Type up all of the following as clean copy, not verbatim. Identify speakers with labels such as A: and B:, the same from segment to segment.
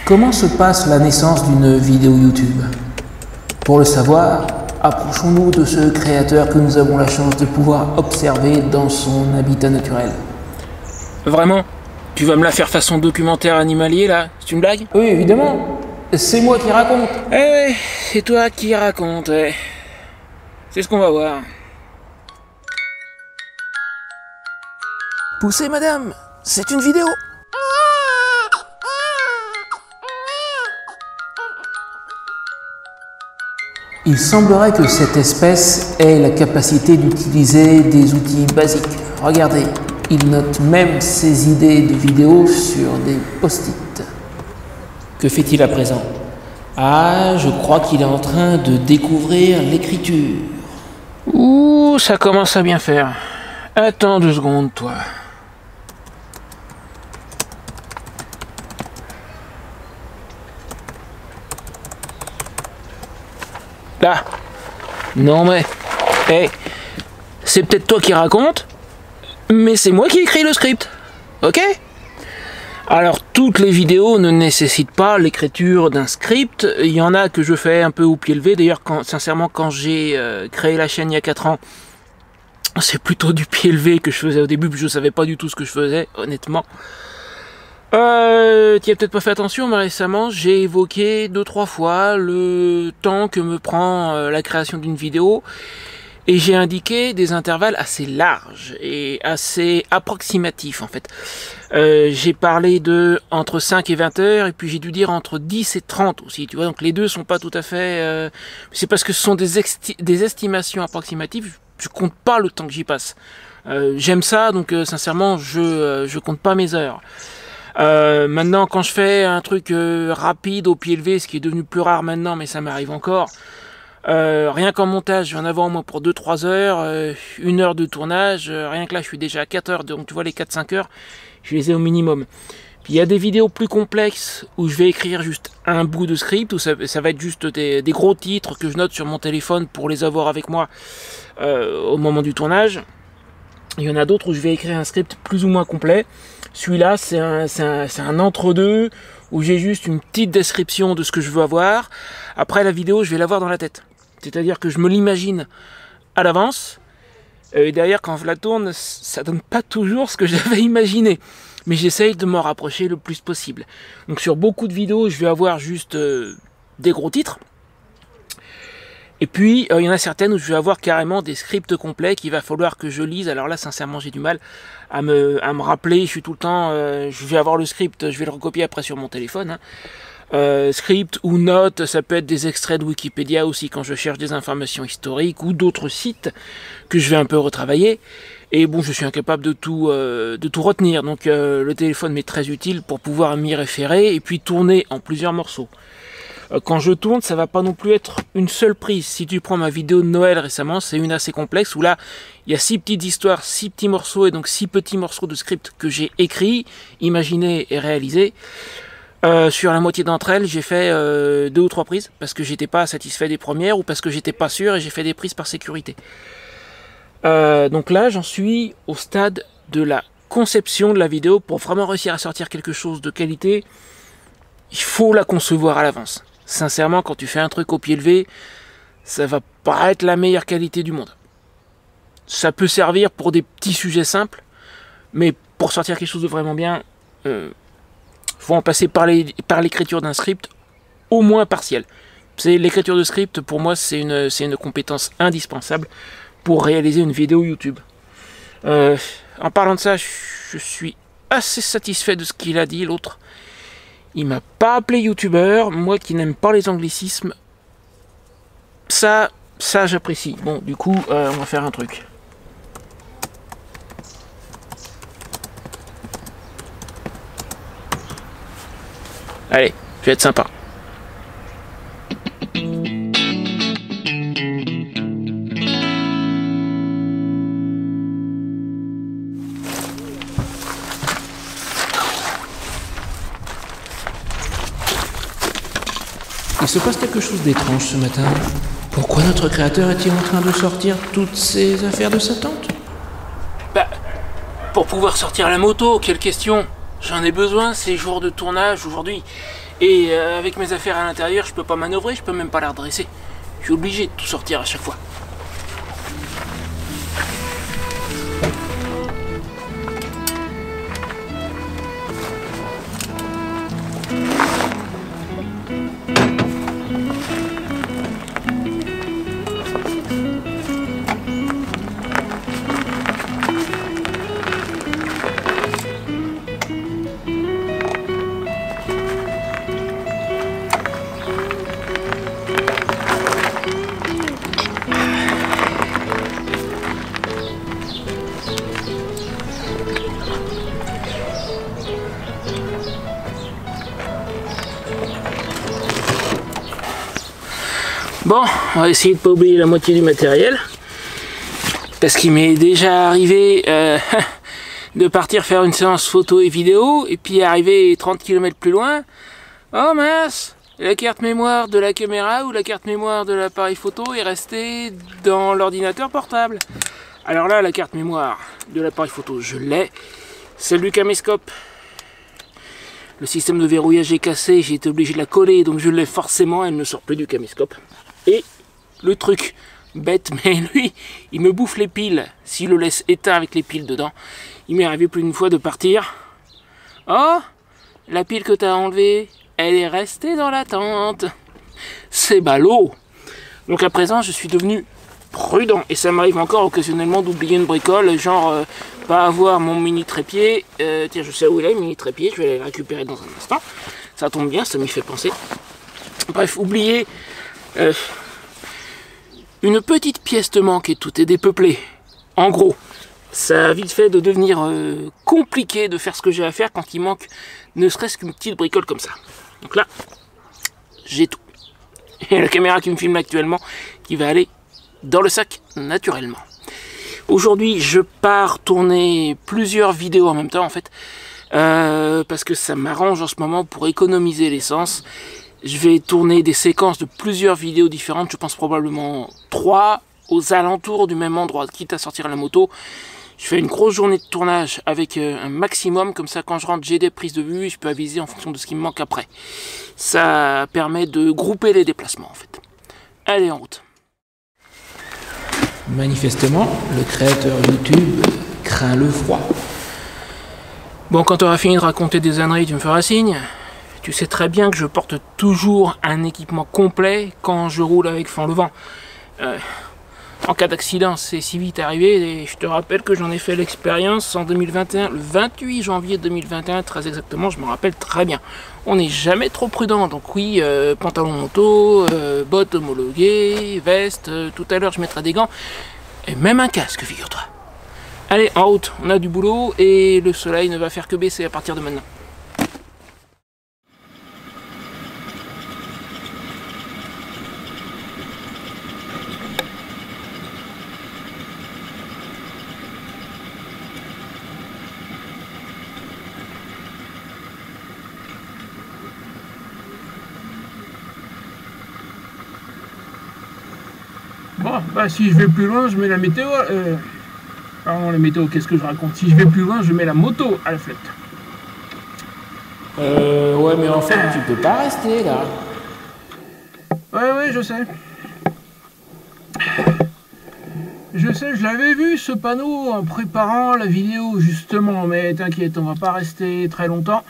A: Comment se passe la naissance d'une vidéo YouTube? Pour le savoir, approchons-nous de ce créateur que nous avons la chance de pouvoir observer dans son habitat naturel.
B: Vraiment? Tu vas me la faire façon documentaire animalier là? C'est une blague?
A: Oui, évidemment. C'est moi qui raconte.
B: Eh ouais, c'est toi qui raconte, ouais. C'est ce qu'on va voir.
A: Poussez, madame, c'est une vidéo. Il semblerait que cette espèce ait la capacité d'utiliser des outils basiques. Regardez, il note même ses idées de vidéos sur des post-it. Que fait-il à présent? Ah, je crois qu'il est en train de découvrir l'écriture.
B: Ouh, ça commence à bien faire. Attends 2 secondes, toi. Là. Non mais, hey, c'est peut-être toi qui raconte, mais c'est moi qui écris le script, ok? Alors toutes les vidéos ne nécessitent pas l'écriture d'un script, il y en a que je fais un peu au pied levé, d'ailleurs sincèrement quand j'ai créé la chaîne il y a 4 ans, c'est plutôt du pied levé que je faisais au début, puis je savais pas du tout ce que je faisais, honnêtement. Tu as peut-être pas fait attention, mais récemment j'ai évoqué 2-3 fois le temps que me prend la création d'une vidéo et j'ai indiqué des intervalles assez larges et assez approximatifs en fait. J'ai parlé de entre 5 et 20 heures et puis j'ai dû dire entre 10 et 30 aussi, tu vois, donc les deux sont pas tout à fait... c'est parce que ce sont des estimations approximatives, je compte pas le temps que j'y passe. J'aime ça, donc sincèrement je compte pas mes heures. Maintenant quand je fais un truc rapide au pied levé, ce qui est devenu plus rare maintenant mais ça m'arrive encore, rien qu'en montage je vais en avoir au moins pour 2-3 heures, 1 heure de tournage, rien que là je suis déjà à 4 heures, donc tu vois les 4-5 heures je les ai au minimum. Puis il y a des vidéos plus complexes où je vais écrire juste un bout de script, où ça va être juste des gros titres que je note sur mon téléphone pour les avoir avec moi au moment du tournage. Il y en a d'autres où je vais écrire un script plus ou moins complet. Celui-là, c'est un entre-deux où j'ai juste une petite description de ce que je veux avoir. Après, la vidéo, je vais l'avoir dans la tête. C'est-à-dire que je me l'imagine à l'avance. Et derrière, quand je la tourne, ça donne pas toujours ce que j'avais imaginé. Mais j'essaye de m'en rapprocher le plus possible. Donc sur beaucoup de vidéos, je vais avoir juste des gros titres. Et puis, il y en a certaines où je vais avoir carrément des scripts complets qu'il va falloir que je lise. Alors là, sincèrement, j'ai du mal à me rappeler. Je suis tout le temps... je vais avoir le script, je vais le recopier après sur mon téléphone. Hein. Script ou notes, ça peut être des extraits de Wikipédia aussi quand je cherche des informations historiques ou d'autres sites que je vais un peu retravailler. Et bon, je suis incapable de tout retenir. Donc le téléphone m'est très utile pour pouvoir m'y référer et puis tourner en plusieurs morceaux. Quand je tourne, ça va pas non plus être une seule prise. Si tu prends ma vidéo de Noël récemment, c'est une assez complexe où là, il y a 6 petites histoires, 6 petits morceaux et donc 6 petits morceaux de script que j'ai écrits, imaginés et réalisés. Sur la moitié d'entre elles, j'ai fait 2 ou 3 prises parce que j'étais pas satisfait des premières ou parce que j'étais pas sûr et j'ai fait des prises par sécurité. Donc là, j'en suis au stade de la conception de la vidéo. Pour vraiment réussir à sortir quelque chose de qualité, il faut la concevoir à l'avance. Sincèrement, quand tu fais un truc au pied levé, ça va pas être la meilleure qualité du monde. Ça peut servir pour des petits sujets simples, mais pour sortir quelque chose de vraiment bien, faut en passer par l'écriture d'un script, au moins partiel. L'écriture de script, pour moi, c'est une compétence indispensable pour réaliser une vidéo YouTube. En parlant de ça, je suis assez satisfait de ce qu'il a dit, l'autre. Il m'a pas appelé youtubeur, moi qui n'aime pas les anglicismes. Ça j'apprécie. Bon, du coup, on va faire un truc. Allez, je vais être sympa.
A: Il se passe quelque chose d'étrange ce matin. Pourquoi notre créateur est-il en train de sortir toutes ces affaires de sa tente?
B: Bah, pour pouvoir sortir la moto, quelle question? J'en ai besoin ces jours de tournage aujourd'hui. Et avec mes affaires à l'intérieur, je peux pas manœuvrer, je peux même pas la redresser. Je suis obligé de tout sortir à chaque fois. Bon, on va essayer de pas oublier la moitié du matériel. Parce qu'il m'est déjà arrivé de partir faire une séance photo et vidéo, et puis arriver 30 km plus loin. Oh mince, la carte mémoire de la caméra ou la carte mémoire de l'appareil photo est restée dans l'ordinateur portable. Alors là, la carte mémoire de l'appareil photo, je l'ai. Celle du caméscope, le système de verrouillage est cassé, j'ai été obligé de la coller, donc je l'ai forcément, elle ne sort plus du caméscope. Et le truc bête, mais lui, il me bouffe les piles s'il le laisse éteint avec les piles dedans. Il m'est arrivé plus d'une fois de partir. Oh, la pile que tu as enlevée, elle est restée dans la tente. C'est ballot. Donc à présent, je suis devenu prudent. Et ça m'arrive encore occasionnellement d'oublier une bricole, genre pas avoir mon mini trépied. Tiens, je sais où il est, le mini trépied, je vais aller le récupérer dans un instant. Ça tombe bien, ça m'y fait penser. Bref, oublier une petite pièce te manque et tout est dépeuplé. En gros, ça a vite fait de devenir compliqué de faire ce que j'ai à faire quand il manque ne serait-ce qu'une petite bricole comme ça. Donc là, j'ai tout. Et la caméra qui me filme actuellement qui va aller dans le sac naturellement. Aujourd'hui, je pars tourner plusieurs vidéos en même temps en fait, parce que ça m'arrange en ce moment pour économiser l'essence. Je vais tourner des séquences de plusieurs vidéos différentes, je pense probablement 3 aux alentours du même endroit, quitte à sortir la moto. Je fais une grosse journée de tournage avec un maximum, comme ça quand je rentre j'ai des prises de vue et je peux aviser en fonction de ce qui me manque après. Ça permet de grouper les déplacements en fait. Allez, en route. Manifestement, le créateur YouTube craint le froid. Bon, quand tu auras fini de raconter des âneries, tu me feras signe. Tu sais très bien que je porte toujours un équipement complet quand je roule avec fend le vent. En cas d'accident, c'est si vite arrivé, et je te rappelle que j'en ai fait l'expérience en 2021, le 28 janvier 2021, très exactement, je me rappelle très bien. On n'est jamais trop prudent, donc oui, pantalon moto, bottes homologuées, veste, tout à l'heure je mettrai des gants, et même un casque, figure-toi. Allez, en route, on a du boulot, et le soleil ne va faire que baisser à partir de maintenant. Bon, bah si je vais plus loin, je mets la météo. Pardon, la météo, qu'est-ce que je raconte? Si je vais plus loin, je mets la moto à la flotte.
A: Ouais, mais en fait, tu peux pas rester là.
B: Ouais, je sais. Je sais, je l'avais vu ce panneau en préparant la vidéo justement, mais t'inquiète, on va pas rester très longtemps.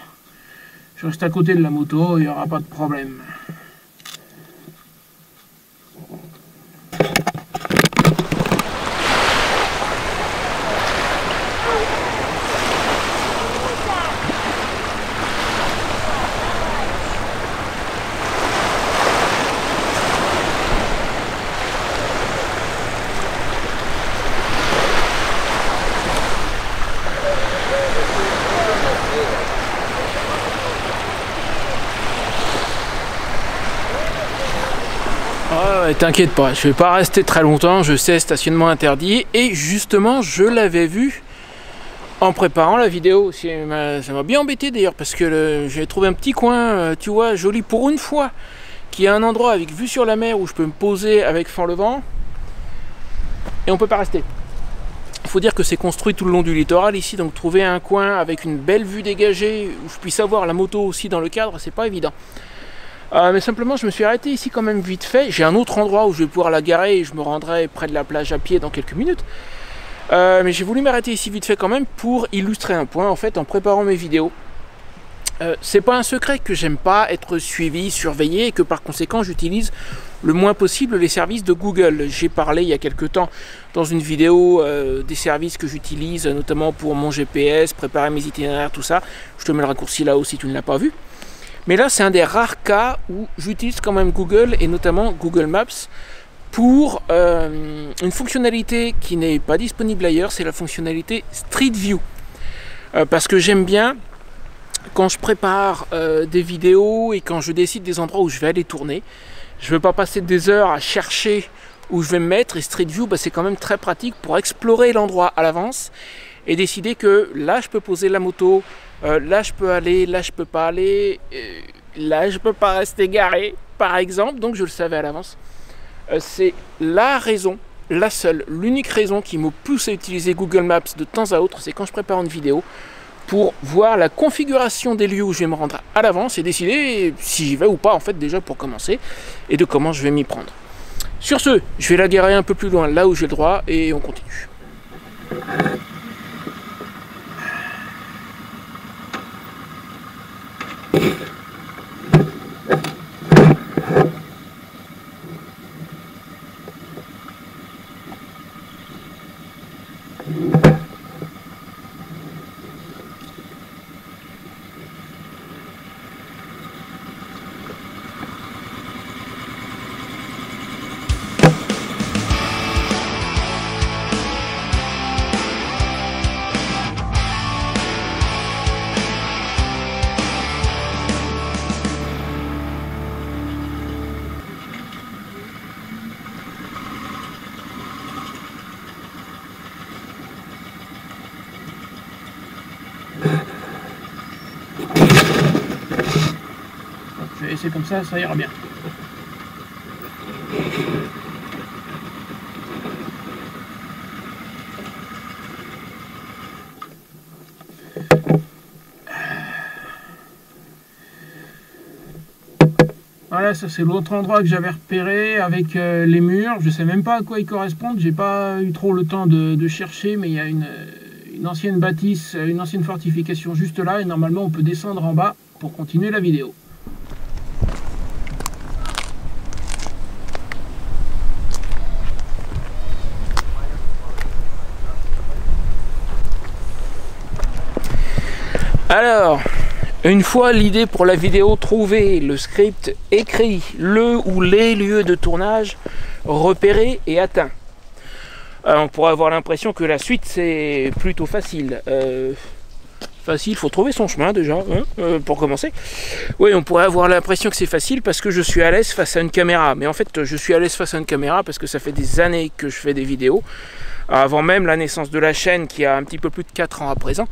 B: Je reste à côté de la moto, il n'y aura pas de problème. Ouais, t'inquiète pas, je vais pas rester très longtemps, je sais, stationnement interdit, et justement je l'avais vu en préparant la vidéo. Ça m'a bien embêté d'ailleurs, parce que j'ai trouvé un petit coin, tu vois, joli pour une fois, qui a un endroit avec vue sur la mer où je peux me poser avec fend le vent, et on peut pas rester. Il faut dire que c'est construit tout le long du littoral ici, donc trouver un coin avec une belle vue dégagée où je puisse avoir la moto aussi dans le cadre, c'est pas évident. Mais simplement, je me suis arrêté ici quand même vite fait. J'ai un autre endroit où je vais pouvoir la garer et je me rendrai près de la plage à pied dans quelques minutes. Mais j'ai voulu m'arrêter ici vite fait quand même pour illustrer un point en fait en préparant mes vidéos. C'est pas un secret que j'aime pas être suivi, surveillé et que par conséquent j'utilise le moins possible les services de Google. J'ai parlé il y a quelques temps dans une vidéo des services que j'utilise notamment pour mon GPS, préparer mes itinéraires, tout ça. Je te mets le raccourci là-haut si tu ne l'as pas vu. Mais là c'est un des rares cas où j'utilise quand même Google et notamment Google Maps pour une fonctionnalité qui n'est pas disponible ailleurs, c'est la fonctionnalité Street View. Parce que j'aime bien quand je prépare des vidéos et quand je décide des endroits où je vais aller tourner, je ne veux pas passer des heures à chercher où je vais me mettre, et Street View c'est quand même très pratique pour explorer l'endroit à l'avance et décider que là je peux poser la moto, là je peux aller, là je peux pas aller, là je peux pas rester garé par exemple, donc je le savais à l'avance. C'est la raison, la seule, l'unique raison qui me pousse à utiliser Google Maps de temps à autre, c'est quand je prépare une vidéo pour voir la configuration des lieux où je vais me rendre à l'avance et décider si j'y vais ou pas en fait déjà pour commencer et de comment je vais m'y prendre. Sur ce, je vais la garer un peu plus loin là où j'ai le droit et on continue. Je vais laisser comme ça ira bien. Voilà, ça c'est l'autre endroit que j'avais repéré avec les murs. Je sais même pas à quoi ils correspondent. J'ai pas eu trop le temps de chercher, mais il y a une ancienne bâtisse, une ancienne fortification juste là, et normalement on peut descendre en bas pour continuer la vidéo. Alors, une fois l'idée pour la vidéo trouvée, le script écrit, le ou les lieux de tournage repérés et atteints, on pourrait avoir l'impression que la suite c'est plutôt facile. Facile, il faut trouver son chemin déjà, hein, pour commencer. Oui, on pourrait avoir l'impression que c'est facile parce que je suis à l'aise face à une caméra. Mais en fait, je suis à l'aise face à une caméra parce que ça fait des années que je fais des vidéos. Avant même la naissance de la chaîne qui a un petit peu plus de 4 ans à présent.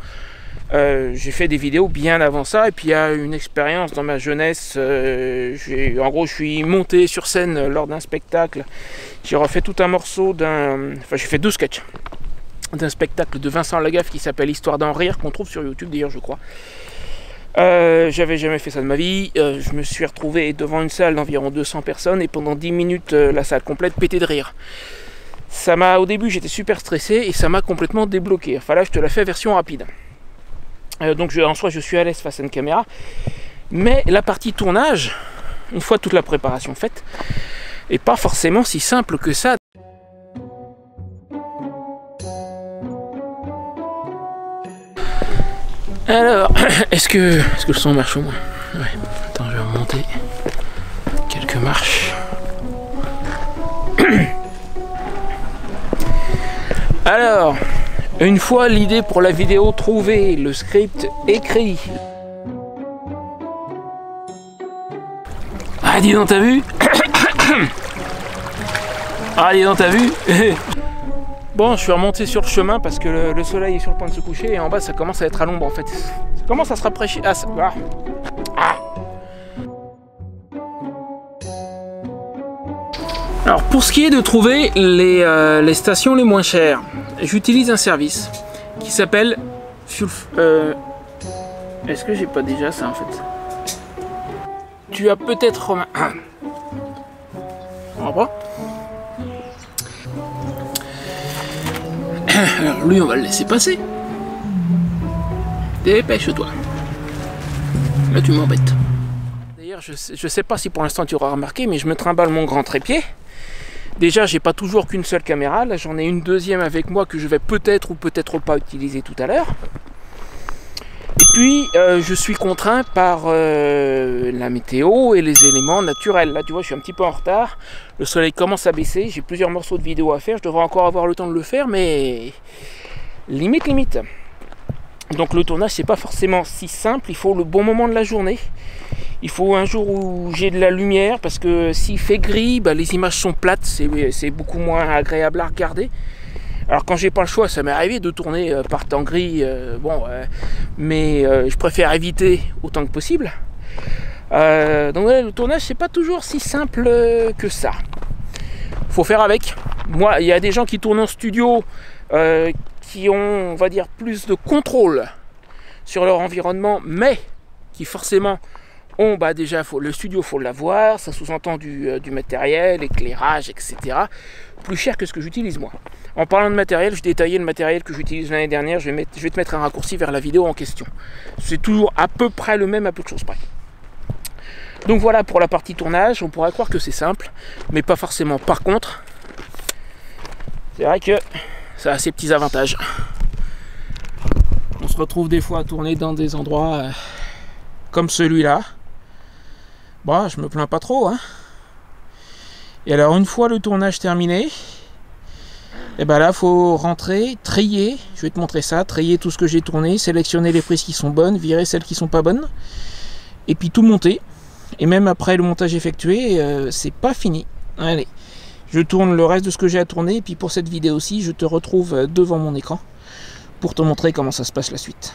B: J'ai fait des vidéos bien avant ça, et puis il y a une expérience dans ma jeunesse. En gros, je suis monté sur scène lors d'un spectacle. J'ai refait tout un morceau enfin, j'ai fait 2 sketchs d'un spectacle de Vincent Lagaffe qui s'appelle Histoire d'en rire, qu'on trouve sur YouTube d'ailleurs, je crois. J'avais jamais fait ça de ma vie. Je me suis retrouvé devant une salle d'environ 200 personnes et pendant 10 minutes, la salle complète pétait de rire. Au début, j'étais super stressé et ça m'a complètement débloqué. Enfin là, je te la fais version rapide. Donc en soi je suis à l'aise face à une caméra, mais la partie tournage, une fois toute la préparation faite, est pas forcément si simple que ça. Alors, est-ce que le son marche au moins? Ouais. Attends, je vais remonter quelques marches. Alors, une fois l'idée pour la vidéo trouvée, le script écrit. Ah, dis donc, t'as vu? Ah, dis donc, t'as vu? Bon, je suis remonté sur le chemin parce que le soleil est sur le point de se coucher et en bas ça commence à être à l'ombre en fait. Ça commence à se rafraîchir. Alors pour ce qui est de trouver les stations les moins chères, j'utilise un service qui s'appelle est-ce que j'ai pas déjà ça en fait? Tu as peut-être remarqué. On va voir. Alors lui on va le laisser passer. Dépêche-toi. Là tu m'embêtes. D'ailleurs je sais pas si pour l'instant tu auras remarqué, mais je me trimballe mon grand trépied. Déjà j'ai pas toujours qu'une seule caméra, là j'en ai une deuxième avec moi que je vais peut-être ou peut-être pas utiliser tout à l'heure. Et puis je suis contraint par la météo et les éléments naturels. Là tu vois je suis un petit peu en retard, le soleil commence à baisser, j'ai plusieurs morceaux de vidéo à faire, je devrais encore avoir le temps de le faire, mais limite. Donc le tournage c'est pas forcément si simple, il faut le bon moment de la journée. Il faut un jour où j'ai de la lumière, parce que s'il fait gris, bah, les images sont plates, c'est beaucoup moins agréable à regarder. Alors quand j'ai pas le choix, ça m'est arrivé de tourner par temps gris, mais je préfère éviter autant que possible. Donc ouais, le tournage c'est pas toujours si simple que ça. Faut faire avec. Moi, il y a des gens qui tournent en studio qui ont, on va dire, plus de contrôle sur leur environnement, mais qui forcément ont, bah déjà, le studio, faut l'avoir, ça sous-entend du matériel, éclairage, etc. Plus cher que ce que j'utilise moi. En parlant de matériel, je détaillais le matériel que j'utilise l'année dernière, je vais te mettre un raccourci vers la vidéo en question. C'est toujours à peu près le même, à peu de choses près. Donc voilà pour la partie tournage, on pourrait croire que c'est simple, mais pas forcément. Par contre, c'est vrai que ça a ses petits avantages. On se retrouve des fois à tourner dans des endroits comme celui-là. Bon, je me plains pas trop, hein. Et alors, une fois le tournage terminé, et ben là, faut rentrer, trier. Je vais te montrer ça, trier tout ce que j'ai tourné, sélectionner les prises qui sont bonnes, virer celles qui sont pas bonnes, et puis tout monter. Et même après le montage effectué, c'est pas fini. Allez, je tourne le reste de ce que j'ai à tourner, et puis pour cette vidéo-ci, je te retrouve devant mon écran pour te montrer comment ça se passe la suite.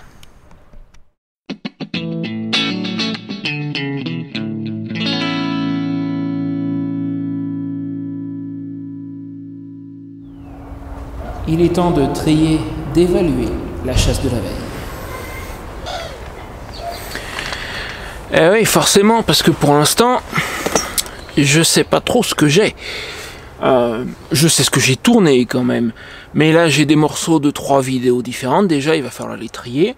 B: Il est temps de trier, d'évaluer la chasse de la veille. Oui, forcément, parce que pour l'instant, je sais pas trop ce que j'ai. Je sais ce que j'ai tourné quand même. Mais là, j'ai des morceaux de 3 vidéos différentes. Déjà, il va falloir les trier.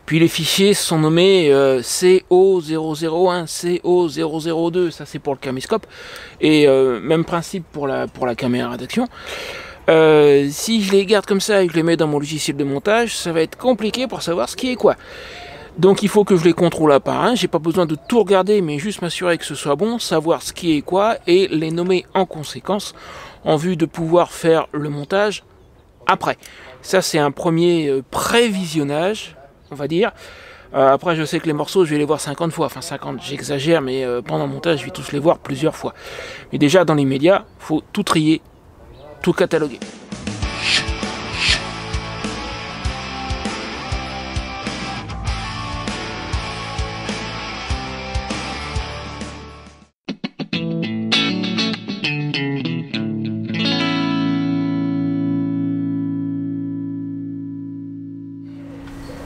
B: Puis les fichiers sont nommés CO001, CO002. Ça, c'est pour le caméscope. Et même principe pour la caméra d'action. Si je les garde comme ça et que je les mets dans mon logiciel de montage, ça va être compliqué pour savoir ce qui est quoi. Donc il faut que je les contrôle un par un, j'ai pas besoin de tout regarder, mais juste m'assurer que ce soit bon, savoir ce qui est quoi, et les nommer en conséquence, en vue de pouvoir faire le montage après. Ça c'est un premier pré-visionnage, on va dire. Après je sais que les morceaux, je vais les voir 50 fois, enfin 50, j'exagère, mais pendant le montage, je vais tous les voir plusieurs fois. Mais déjà dans les médias, il faut tout trier, tout cataloguer.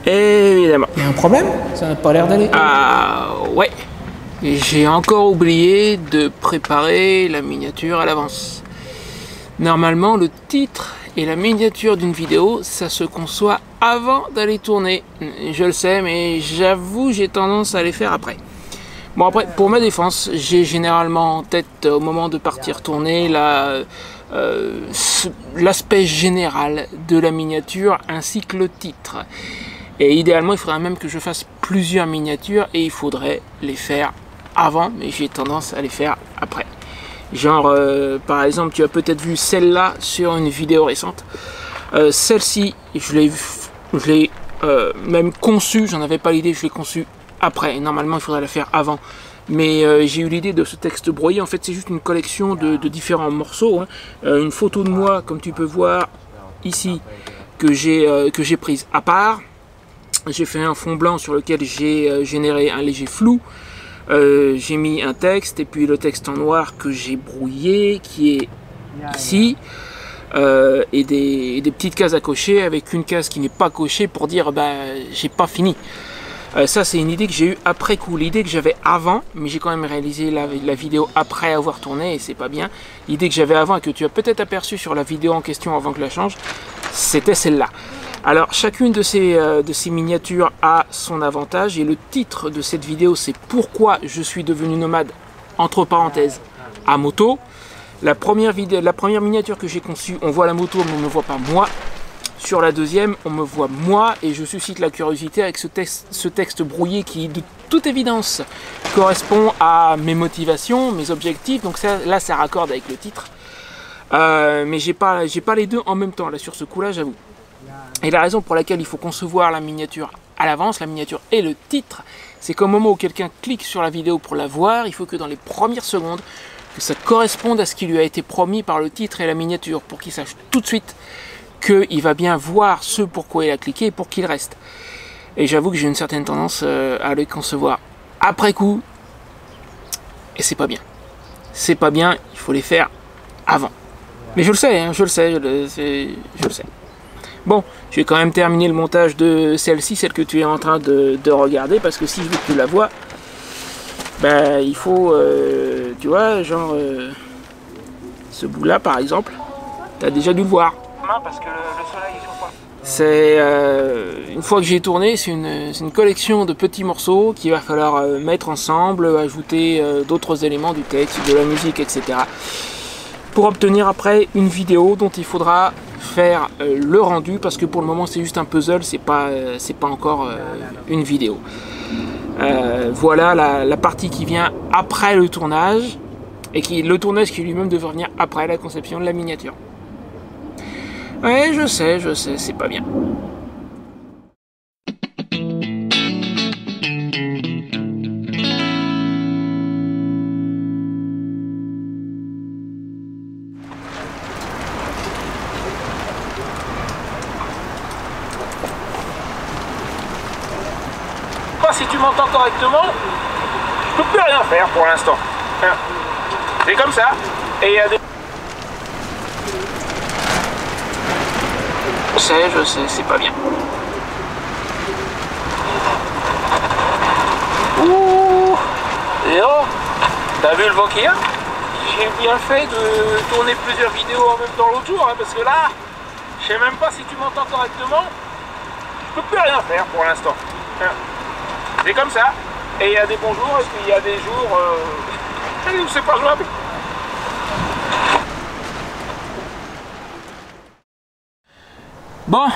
B: Évidemment. Il y a un problème? Ça n'a pas l'air d'aller. Ah ouais. J'ai encore oublié de préparer la miniature à l'avance. Normalement, le titre et la miniature d'une vidéo, ça se conçoit avant d'aller tourner. Je le sais, mais j'avoue, j'ai tendance à les faire après. Bon, après, pour ma défense, j'ai généralement en tête, au moment de partir tourner, l'aspect général de la miniature ainsi que le titre. Et idéalement, il faudrait même que je fasse plusieurs miniatures et il faudrait les faire avant, mais j'ai tendance à les faire après. Genre, par exemple, tu as peut-être vu celle-là sur une vidéo récente. Celle-ci, je l'ai même conçue, j'en avais pas l'idée, je l'ai conçue après. Et normalement, il faudrait la faire avant. Mais j'ai eu l'idée de ce texte broyé. En fait, c'est juste une collection de différents morceaux. Hein. Une photo de moi, comme tu peux voir ici, que j'ai prise à part. J'ai fait un fond blanc sur lequel j'ai généré un léger flou. J'ai mis un texte et puis le texte en noir que j'ai brouillé qui est ici. et des petites cases à cocher avec une case qui n'est pas cochée pour dire j'ai pas fini. Ça c'est une idée que j'ai eue après coup, l'idée que j'avais avant, mais j'ai quand même réalisé la vidéo après avoir tourné et c'est pas bien. L'idée que j'avais avant et que tu as peut-être aperçu sur la vidéo en question avant que je la change, c'était celle-là. Alors chacune de ces miniatures a son avantage et le titre de cette vidéo c'est pourquoi je suis devenu nomade, entre parenthèses, à moto. La première miniature que j'ai conçue, on voit la moto mais on ne voit pas moi. Sur la deuxième, on me voit moi et je suscite la curiosité avec ce texte brouillé qui, de toute évidence, correspond à mes motivations, mes objectifs. Donc là, ça raccorde avec le titre. Mais j'ai pas les deux en même temps, là, sur ce coup-là, j'avoue. Et la raison pour laquelle il faut concevoir la miniature à l'avance, la miniature et le titre, c'est qu'au moment où quelqu'un clique sur la vidéo pour la voir, il faut que dans les premières secondes, que ça corresponde à ce qui lui a été promis par le titre et la miniature, pour qu'il sache tout de suite qu'il va bien voir ce pourquoi il a cliqué et pour qu'il reste. Et j'avoue que j'ai une certaine tendance à le concevoir après coup, et c'est pas bien. C'est pas bien, il faut les faire avant. Mais je le sais, hein, je le sais. Bon, je vais quand même terminer le montage de celle-ci, celle que tu es en train de regarder, parce que si je veux que tu la vois, il faut, tu vois, genre, ce bout-là par exemple, tu as déjà dû le voir. Parce que le soleil est sur quoi. C'est une fois que j'ai tourné, c'est une collection de petits morceaux qu'il va falloir mettre ensemble, ajouter d'autres éléments du texte, de la musique, etc. pour obtenir après une vidéo dont il faudra faire le rendu, parce que pour le moment c'est juste un puzzle, c'est pas encore une vidéo. Voilà la partie qui vient après le tournage, et le tournage qui lui-même devrait venir après la conception de la miniature. Ouais, je sais, c'est pas bien. Si tu m'entends correctement, je peux plus rien faire pour l'instant. C'est comme ça. Et il y a des... Je sais, c'est pas bien. Ouh! Et oh! T'as vu le vent qu'il y a? J'ai bien fait de tourner plusieurs vidéos en même temps l'autre jour, hein, parce que là, je sais même pas si tu m'entends correctement. Je peux plus rien faire pour l'instant. C'est comme ça. Et il y a des bons jours et puis il y a des jours où c'est pas jouable. Bon,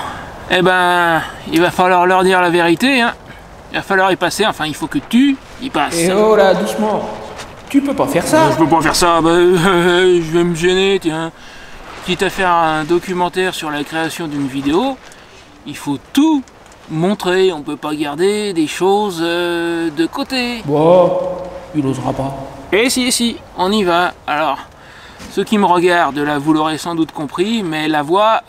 B: eh ben, il va falloir leur dire la vérité, hein. Il va falloir y passer, enfin il faut que tu y passes.
A: Et oh là, doucement. Tu peux pas faire ça.
B: Je peux pas faire ça, je vais me gêner, tiens. Quitte à faire un documentaire sur la création d'une vidéo, il faut tout montrer, on peut pas garder des choses de côté.
A: Bon, il osera pas.
B: Et si, on y va. Alors, ceux qui me regardent, là, vous l'aurez sans doute compris, mais la voix,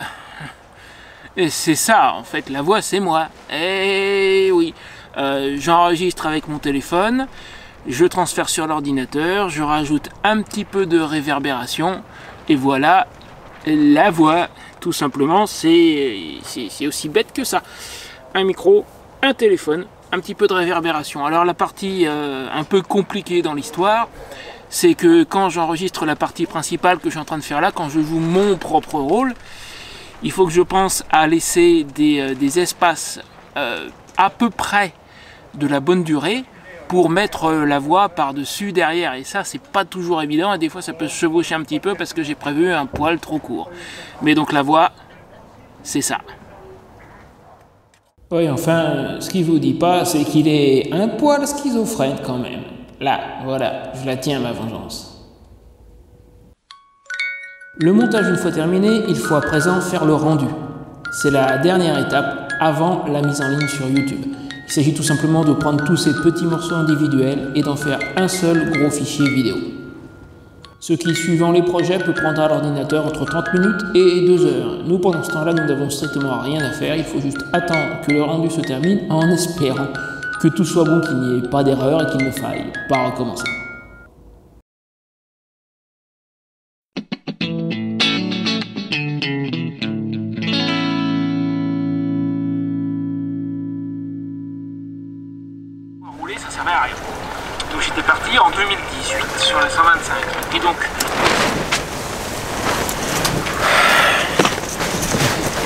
B: c'est ça, en fait, la voix, c'est moi. Et oui, j'enregistre avec mon téléphone, je transfère sur l'ordinateur, je rajoute un petit peu de réverbération, et voilà, la voix, tout simplement, c'est aussi bête que ça. Un micro, un téléphone, un petit peu de réverbération. Alors la partie un peu compliquée dans l'histoire, c'est que quand j'enregistre la partie principale que je suis en train de faire là, quand je joue mon propre rôle, il faut que je pense à laisser des espaces à peu près de la bonne durée pour mettre la voix par-dessus, derrière. Et ça, c'est pas toujours évident, et des fois ça peut se chevaucher un petit peu parce que j'ai prévu un poil trop court. Mais donc la voix, c'est ça.
A: Oui, enfin, ce qu'il vous dit pas, c'est qu'il est un poil schizophrène quand même. Là, voilà, je la tiens ma vengeance. Le montage une fois terminé, il faut à présent faire le rendu. C'est la dernière étape avant la mise en ligne sur YouTube. Il s'agit tout simplement de prendre tous ces petits morceaux individuels et d'en faire un seul gros fichier vidéo. Ce qui, suivant les projets, peut prendre à l'ordinateur entre 30 minutes et 2 heures. Nous, pendant ce temps-là, nous n'avons strictement rien à faire. Il faut juste attendre que le rendu se termine en espérant que tout soit bon, qu'il n'y ait pas d'erreur et qu'il ne faille pas recommencer.
B: sorti en 2018 sur la 125. Et donc,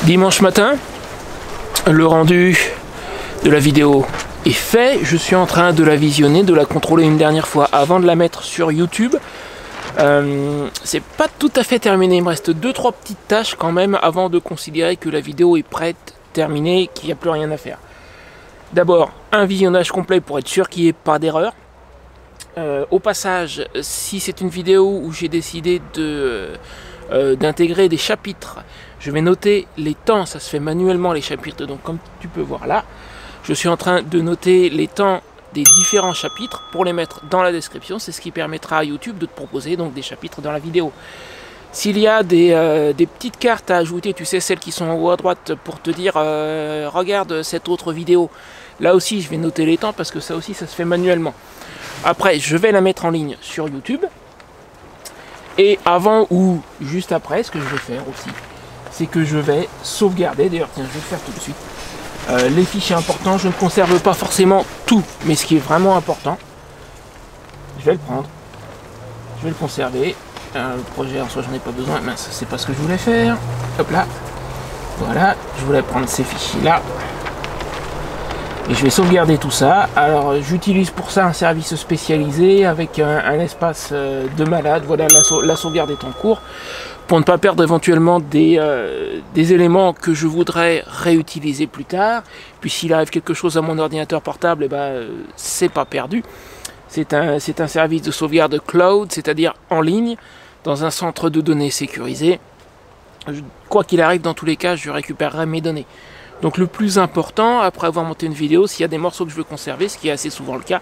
B: dimanche matin, le rendu de la vidéo est fait. Je suis en train de la visionner, de la contrôler une dernière fois avant de la mettre sur YouTube. C'est pas tout à fait terminé, il me reste 2-3 petites tâches quand même avant de considérer que la vidéo est prête, terminée, qu'il n'y a plus rien à faire. D'abord, un visionnage complet pour être sûr qu'il n'y ait pas d'erreur. Au passage, si c'est une vidéo où j'ai décidé d'intégrer des chapitres, je vais noter les temps, ça se fait manuellement les chapitres, donc comme tu peux voir là, je suis en train de noter les temps des différents chapitres pour les mettre dans la description. C'est ce qui permettra à YouTube de te proposer donc des chapitres dans la vidéo. S'il y a des petites cartes à ajouter, tu sais, celles qui sont en haut à droite pour te dire regarde cette autre vidéo, là aussi je vais noter les temps parce que ça aussi ça se fait manuellement. Après je vais la mettre en ligne sur YouTube, et avant ou juste après, ce que je vais faire aussi, c'est que je vais sauvegarder, d'ailleurs tiens je vais le faire tout de suite, les fichiers importants. Je ne conserve pas forcément tout, mais ce qui est vraiment important, je vais le prendre, je vais le conserver. Le projet en soi j'en ai pas besoin, mais ça c'est pas ce que je voulais faire. Hop là, voilà, je voulais prendre ces fichiers là et je vais sauvegarder tout ça. Alors j'utilise pour ça un service spécialisé avec un espace de malade. Voilà, la sauvegarde est en cours pour ne pas perdre éventuellement des éléments que je voudrais réutiliser plus tard. Puis s'il arrive quelque chose à mon ordinateur portable, eh ben, c'est pas perdu. C'est un service de sauvegarde cloud, c'est-à-dire en ligne, dans un centre de données sécurisé. Quoi qu'il arrive, dans tous les cas, je récupérerai mes données. Donc le plus important, après avoir monté une vidéo, s'il y a des morceaux que je veux conserver, ce qui est assez souvent le cas,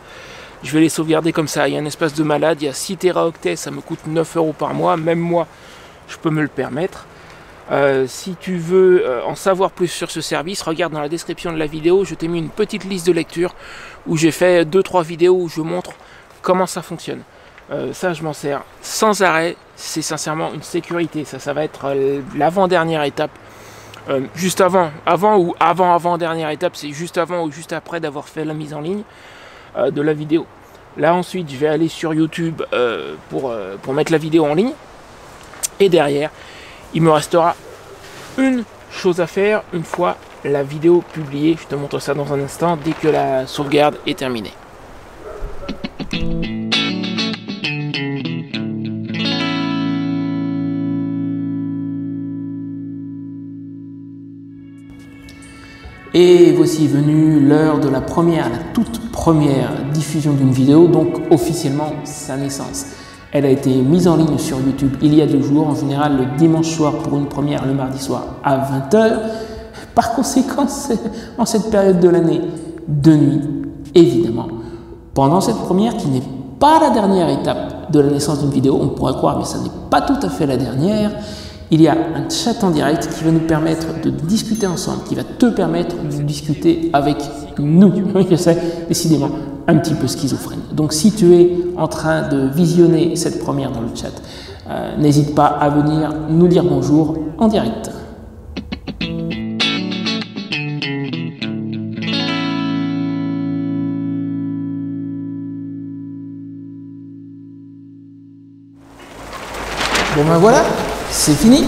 B: je vais les sauvegarder comme ça. Il y a un espace de malade, il y a 6 Teraoctets, ça me coûte 9 € par mois, même moi, je peux me le permettre. Si tu veux en savoir plus sur ce service, regarde dans la description de la vidéo, je t'ai mis une petite liste de lecture où j'ai fait 2-3 vidéos où je montre comment ça fonctionne. Ça je m'en sers sans arrêt, c'est sincèrement une sécurité, ça va être l'avant-dernière étape. Juste avant-dernière étape, c'est juste avant ou juste après d'avoir fait la mise en ligne de la vidéo. Là ensuite je vais aller sur YouTube pour mettre la vidéo en ligne, et derrière il me restera une chose à faire une fois la vidéo publiée. Je te montre ça dans un instant dès que la sauvegarde est terminée. Et voici venue l'heure de la toute première diffusion d'une vidéo, donc officiellement sa naissance. Elle a été mise en ligne sur YouTube il y a 2 jours, en général le dimanche soir pour une première, le mardi soir à 20 h. Par conséquent, en cette période de l'année, de nuit, évidemment. Pendant cette première, qui n'est pas la dernière étape de la naissance d'une vidéo, on pourrait croire, mais ça n'est pas tout à fait la dernière, il y a un chat en direct qui va nous permettre de discuter ensemble, qui va te permettre de discuter avec nous. Oui, je sais, décidément, un petit peu schizophrène. Donc si tu es en train de visionner cette première dans le chat, n'hésite pas à venir nous dire bonjour en direct. Bon ben voilà, c'est fini.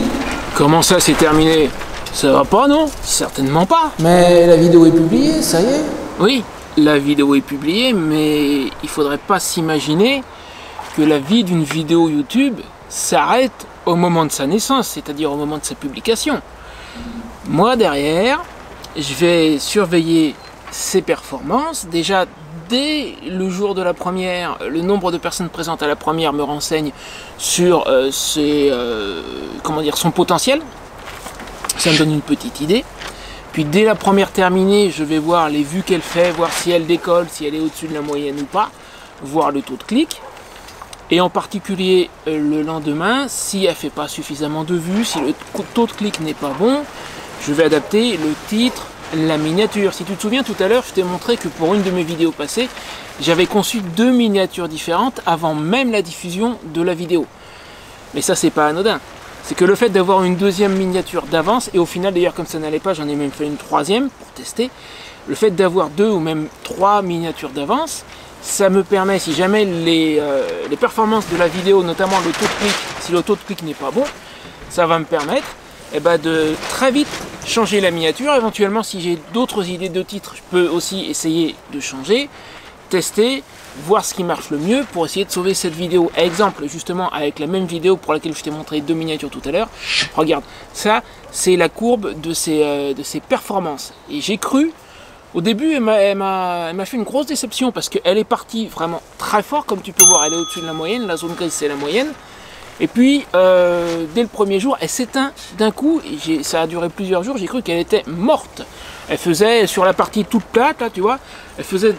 B: Comment ça, c'est terminé? Ça va pas, non? Certainement pas. Mais la vidéo est publiée, ça y est. Oui, la vidéo est publiée, mais il faudrait pas s'imaginer que la vie d'une vidéo YouTube s'arrête au moment de sa naissance, c'est-à-dire au moment de sa publication. Moi, derrière, je vais surveiller ses performances. Déjà, dès le jour de la première, le nombre de personnes présentes à la première me renseigne sur son potentiel. Ça me donne une petite idée. Puis dès la première terminée, je vais voir les vues qu'elle fait, voir si elle décolle, si elle est au-dessus de la moyenne ou pas, voir le taux de clic. Et en particulier le lendemain, si elle ne fait pas suffisamment de vues, si le taux de clic n'est pas bon, je vais adapter le titre, la miniature. Si tu te souviens, tout à l'heure, je t'ai montré que pour une de mes vidéos passées, j'avais conçu 2 miniatures différentes avant même la diffusion de la vidéo. Mais ça, c'est pas anodin. C'est que le fait d'avoir une deuxième miniature d'avance, et au final, d'ailleurs, comme ça n'allait pas, j'en ai même fait une troisième pour tester. Le fait d'avoir 2 ou même 3 miniatures d'avance, ça me permet, si jamais les performances de la vidéo, notamment le taux de clic, si le taux de clic n'est pas bon, ça va me permettre de très vite changer la miniature. Éventuellement, si j'ai d'autres idées de titres, je peux aussi essayer de changer, tester, voir ce qui marche le mieux pour essayer de sauver cette vidéo. Exemple, justement, avec la même vidéo pour laquelle je t'ai montré 2 miniatures tout à l'heure. Regarde, ça, c'est la courbe de ses performances. Et j'ai cru, au début, elle m'a fait une grosse déception parce qu'elle est partie vraiment très fort, comme tu peux voir, elle est au-dessus de la moyenne, la zone grise c'est la moyenne. Et puis, dès le premier jour, elle s'éteint d'un coup, et ça a duré plusieurs jours, j'ai cru qu'elle était morte. Elle faisait, sur la partie toute plate, là, tu vois, elle faisait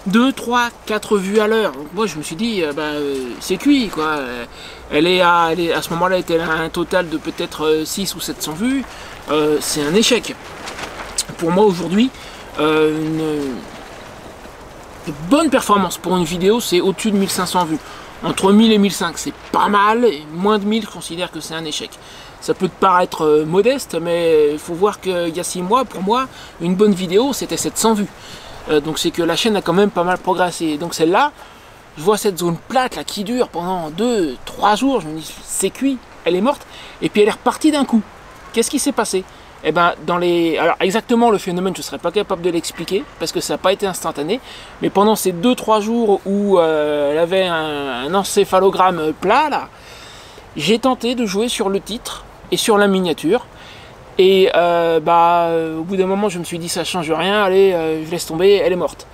B: 2, 3, 4 vues à l'heure. Donc moi, je me suis dit, c'est cuit, quoi. À ce moment-là, elle était à un total de peut-être 6 ou 700 vues. C'est un échec. Pour moi, aujourd'hui, une bonne performance pour une vidéo, c'est au-dessus de 1500 vues. Entre 1000 et 1500, c'est pas mal, et moins de 1000, je considère que c'est un échec. Ça peut te paraître modeste, mais il faut voir qu'il y a 6 mois, pour moi, une bonne vidéo, c'était 700 vues. Donc c'est que la chaîne a quand même pas mal progressé. Donc celle-là, je vois cette zone plate là qui dure pendant 2-3 jours, je me dis, c'est cuit, elle est morte, et puis elle est repartie d'un coup. Qu'est-ce qui s'est passé? Alors exactement le phénomène, je ne serais pas capable de l'expliquer parce que ça n'a pas été instantané, mais pendant ces 2-3 jours où elle avait un encéphalogramme plat là, j'ai tenté de jouer sur le titre et sur la miniature, et au bout d'un moment je me suis dit ça change rien, allez, je laisse tomber, elle est morte.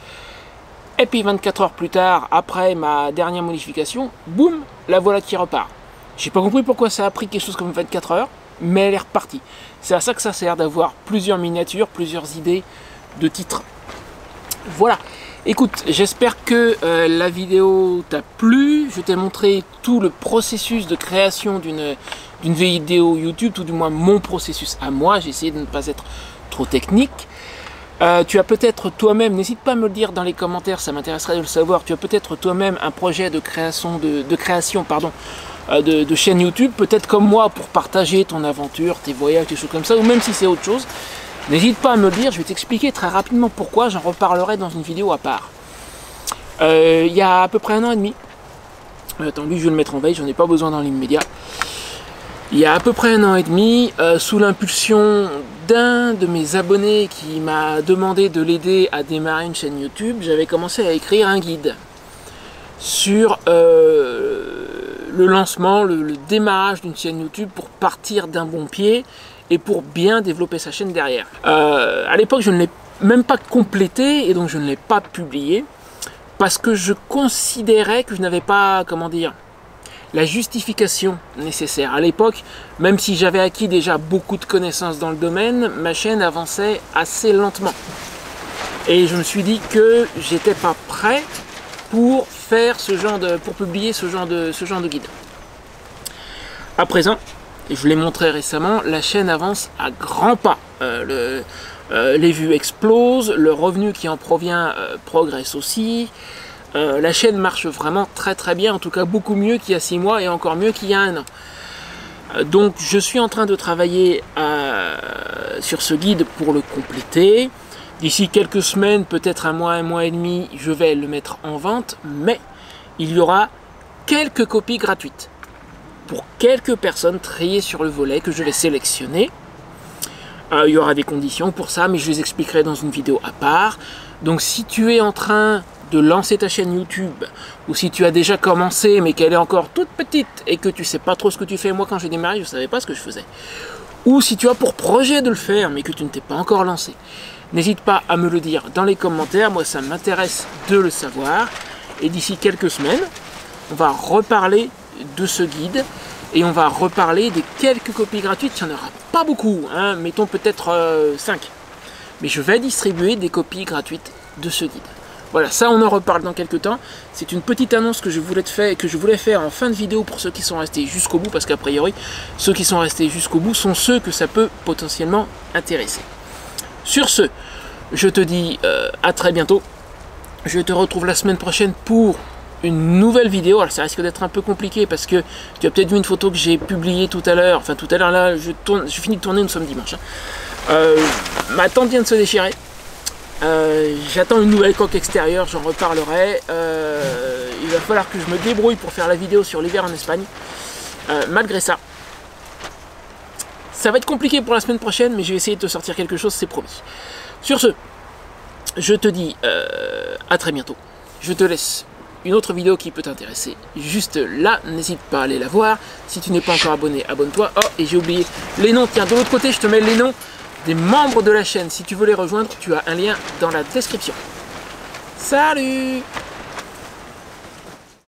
B: Et puis 24 heures plus tard, après ma dernière modification, boum, la voilà qui repart. J'ai pas compris pourquoi ça a pris quelque chose comme 24 heures, mais elle est repartie. C'est à ça que ça sert d'avoir plusieurs miniatures, plusieurs idées de titres. Voilà. Écoute, j'espère que la vidéo t'a plu. Je t'ai montré tout le processus de création d'une vidéo YouTube, tout du moins mon processus à moi. J'ai essayé de ne pas être trop technique. Tu as peut-être toi-même, n'hésite pas à me le dire dans les commentaires, ça m'intéresserait de le savoir. Tu as peut-être toi-même un projet de création, de chaîne YouTube, peut-être comme moi, pour partager ton aventure, tes voyages, des choses comme ça, ou même si c'est autre chose. N'hésite pas à me le dire, je vais t'expliquer très rapidement pourquoi, j'en reparlerai dans une vidéo à part. Il y a à peu près 1 an et demi, attends, lui je vais le mettre en veille, j'en ai pas besoin dans l'immédiat. Il y a à peu près 1 an et demi, sous l'impulsion d'un de mes abonnés qui m'a demandé de l'aider à démarrer une chaîne YouTube, j'avais commencé à écrire un guide sur le lancement, le démarrage d'une chaîne YouTube pour partir d'un bon pied et pour bien développer sa chaîne derrière. À l'époque, je ne l'ai même pas complété et donc je ne l'ai pas publié parce que je considérais que je n'avais pas, comment dire, la justification nécessaire. À l'époque, même si j'avais acquis déjà beaucoup de connaissances dans le domaine, ma chaîne avançait assez lentement. Et je me suis dit que j'étais pas prêt pour faire pour publier ce genre de guide. À présent, et je l'ai montré récemment, la chaîne avance à grands pas. Les vues explosent, le revenu qui en provient progresse aussi. La chaîne marche vraiment très très bien, en tout cas beaucoup mieux qu'il y a 6 mois et encore mieux qu'il y a 1 an. Donc je suis en train de travailler sur ce guide pour le compléter. D'ici quelques semaines, peut-être 1 mois et demi, je vais le mettre en vente, mais il y aura quelques copies gratuites pour quelques personnes triées sur le volet que je vais sélectionner. Il y aura des conditions pour ça, mais je les expliquerai dans une vidéo à part. Donc si tu es en train de lancer ta chaîne YouTube, ou si tu as déjà commencé mais qu'elle est encore toute petite et que tu sais pas trop ce que tu fais, moi quand j'ai démarré je ne savais pas ce que je faisais, ou si tu as pour projet de le faire mais que tu ne t'es pas encore lancé, n'hésite pas à me le dire dans les commentaires, moi ça m'intéresse de le savoir. Et d'ici quelques semaines, on va reparler de ce guide et on va reparler des quelques copies gratuites. Il n'y en aura pas beaucoup, hein, mettons peut-être 5, mais je vais distribuer des copies gratuites de ce guide. Voilà, ça on en reparle dans quelques temps. C'est une petite annonce que je voulais faire en fin de vidéo pour ceux qui sont restés jusqu'au bout, parce qu'a priori, ceux qui sont restés jusqu'au bout sont ceux que ça peut potentiellement intéresser. Sur ce, je te dis à très bientôt. Je te retrouve la semaine prochaine pour une nouvelle vidéo. Alors ça risque d'être un peu compliqué parce que tu as peut-être vu une photo que j'ai publiée tout à l'heure. Enfin tout à l'heure là, je finis de tourner, nous sommes dimanche. Ma tente vient de se déchirer. J'attends une nouvelle coque extérieure, j'en reparlerai. Il va falloir que je me débrouille pour faire la vidéo sur l'hiver en Espagne. Malgré ça, ça va être compliqué pour la semaine prochaine, mais je vais essayer de te sortir quelque chose, c'est promis. Sur ce, je te dis à très bientôt. Je te laisse une autre vidéo qui peut t'intéresser juste là, n'hésite pas à aller la voir. Si tu n'es pas encore abonné, abonne-toi. Oh, et j'ai oublié les noms, tiens, de l'autre côté, je te mets les noms des membres de la chaîne. Si tu veux les rejoindre, tu as un lien dans la description. Salut!